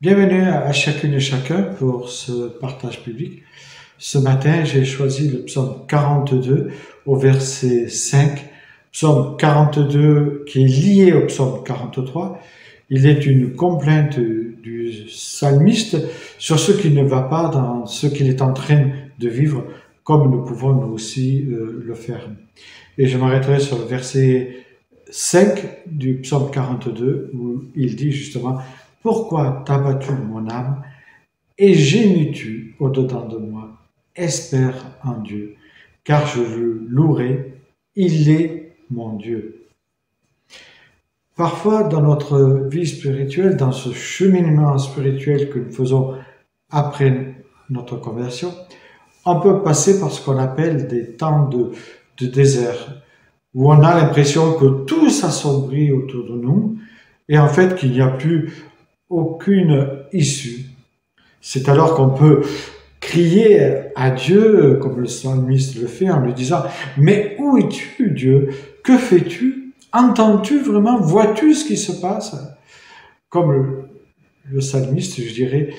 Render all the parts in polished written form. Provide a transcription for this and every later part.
Bienvenue à chacune et chacun pour ce partage biblique. Ce matin, j'ai choisi le psaume 42 au verset 5. Psaume 42 qui est lié au psaume 43. Il est une complainte du psalmiste sur ce qui ne va pas dans ce qu'il est en train de vivre, comme nous pouvons nous aussi le faire. Et je m'arrêterai sur le verset 5 du psaume 42 où il dit justement « Pourquoi t'as battu mon âme et gémis-tu au-dedans de moi? Espère en Dieu, car je le louerai, il est mon Dieu. » Parfois, dans notre vie spirituelle, dans ce cheminement spirituel que nous faisons après notre conversion, on peut passer par ce qu'on appelle des temps de désert, où on a l'impression que tout s'assombrit autour de nous, et en fait qu'il n'y a plus aucune issue. C'est alors qu'on peut crier à Dieu, comme le psalmiste le fait, en lui disant « Mais où es-tu, Dieu? Que fais-tu? Entends-tu vraiment? Vois-tu ce qui se passe ?» Comme le psalmiste, je dirais,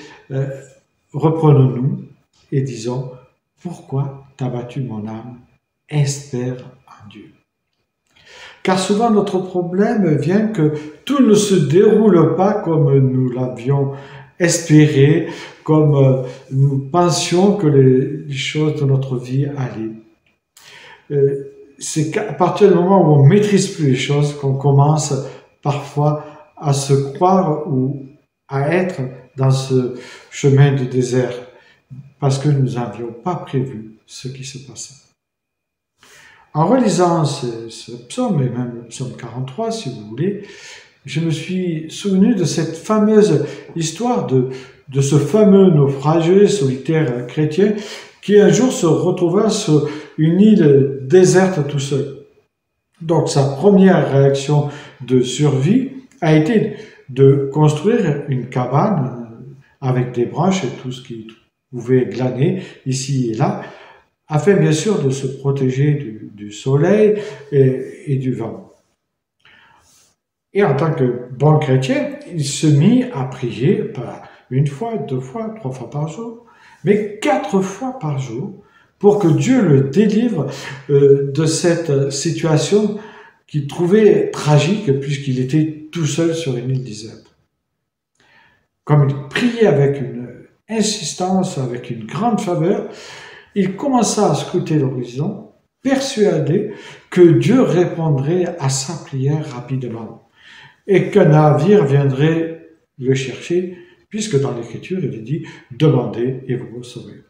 reprenons-nous et disons « Pourquoi t'as battu mon âme? Espère en Dieu. » Car souvent notre problème vient que tout ne se déroule pas comme nous l'avions espéré, comme nous pensions que les choses de notre vie allaient. C'est qu'à partir du moment où on ne maîtrise plus les choses qu'on commence parfois à se croire ou à être dans ce chemin de désert, parce que nous n'avions pas prévu ce qui se passait. En relisant ce psaume, et même le psaume 43 si vous voulez, je me suis souvenu de cette fameuse histoire de ce fameux naufragé solitaire chrétien qui un jour se retrouva sur une île déserte tout seul. Donc sa première réaction de survie a été de construire une cabane avec des branches et tout ce qu'il pouvait glaner ici et là, afin bien sûr de se protéger du soleil et du vent. Et en tant que bon chrétien, il se mit à prier, pas une fois, 2 fois, 3 fois par jour, mais 4 fois par jour, pour que Dieu le délivre de cette situation qu'il trouvait tragique, puisqu'il était tout seul sur une île déserte. Comme il priait avec une insistance, avec une grande faveur, il commença à scruter l'horizon, persuadé que Dieu répondrait à sa prière rapidement et qu'un navire viendrait le chercher, puisque dans l'Écriture, il est dit « Demandez et vous recevrez ».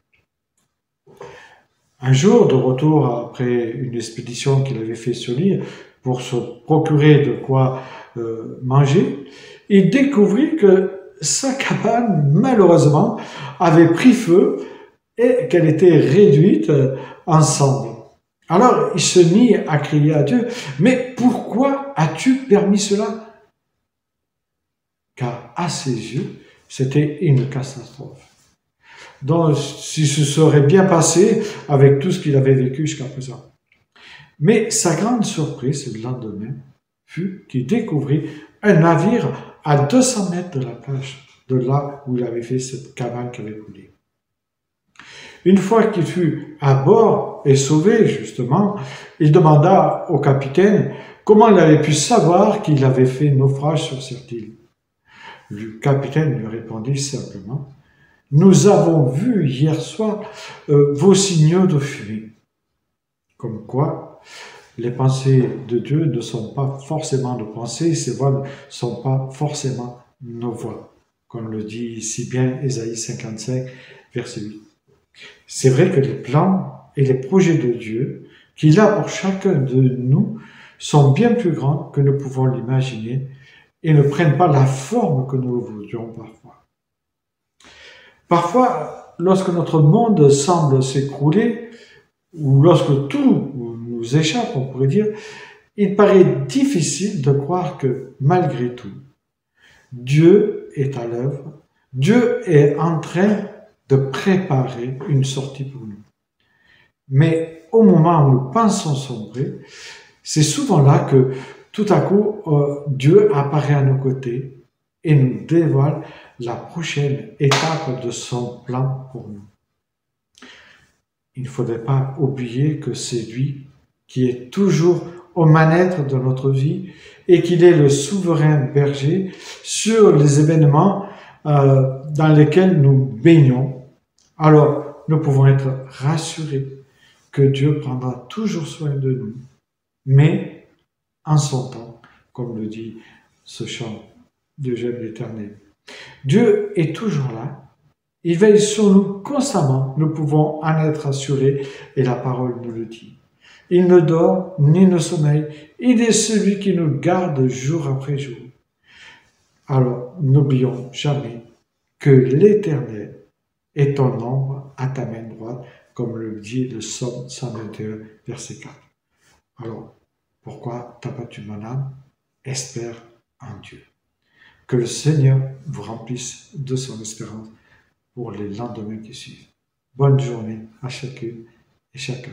Un jour, de retour après une expédition qu'il avait fait sur l'île pour se procurer de quoi manger, il découvrit que sa cabane, malheureusement, avait pris feu et qu'elle était réduite en cendres. Alors il se mit à crier à Dieu, « Mais pourquoi as-tu permis cela ?» Car à ses yeux, c'était une catastrophe. Donc, si ce serait bien passé avec tout ce qu'il avait vécu jusqu'à présent. Mais sa grande surprise, le lendemain, fut qu'il découvrit un navire à 200 mètres de la plage, de là où il avait fait cette cabane qui avait coulé. Une fois qu'il fut à bord et sauvé, justement, il demanda au capitaine comment il avait pu savoir qu'il avait fait naufrage sur cette île. Le capitaine lui répondit simplement « Nous avons vu hier soir vos signaux de fumée. » Comme quoi, les pensées de Dieu ne sont pas forcément nos pensées, ses voix ne sont pas forcément nos voix, comme le dit si bien Ésaïe 55, verset 8. C'est vrai que les plans et les projets de Dieu qu'il a pour chacun de nous sont bien plus grands que nous pouvons l'imaginer et ne prennent pas la forme que nous voudrions parfois. Parfois, lorsque notre monde semble s'écrouler, ou lorsque tout nous échappe, on pourrait dire, il paraît difficile de croire que, malgré tout, Dieu est à l'œuvre, Dieu est en train de préparer une sortie pour nous. Mais au moment où nous pensons sombrer, c'est souvent là que tout à coup Dieu apparaît à nos côtés et nous dévoile la prochaine étape de son plan pour nous. Il ne faudrait pas oublier que c'est lui qui est toujours aux manettes de notre vie et qu'il est le souverain berger sur les événements dans lesquels nous baignons. Alors, nous pouvons être rassurés que Dieu prendra toujours soin de nous, mais en son temps, comme le dit ce chant de J'aime l'Éternel. Dieu est toujours là. Il veille sur nous constamment, nous pouvons en être assurés, et la parole nous le dit. Il ne dort ni ne sommeille, il est celui qui nous garde jour après jour. Alors, n'oublions jamais que l'Éternel est ton ombre à ta main droite, comme le dit le Psaume 121, verset 4. Alors, pourquoi t'as battu mon âme? Espère en Dieu. Que le Seigneur vous remplisse de son espérance pour les lendemains qui suivent. Bonne journée à chacune et chacun.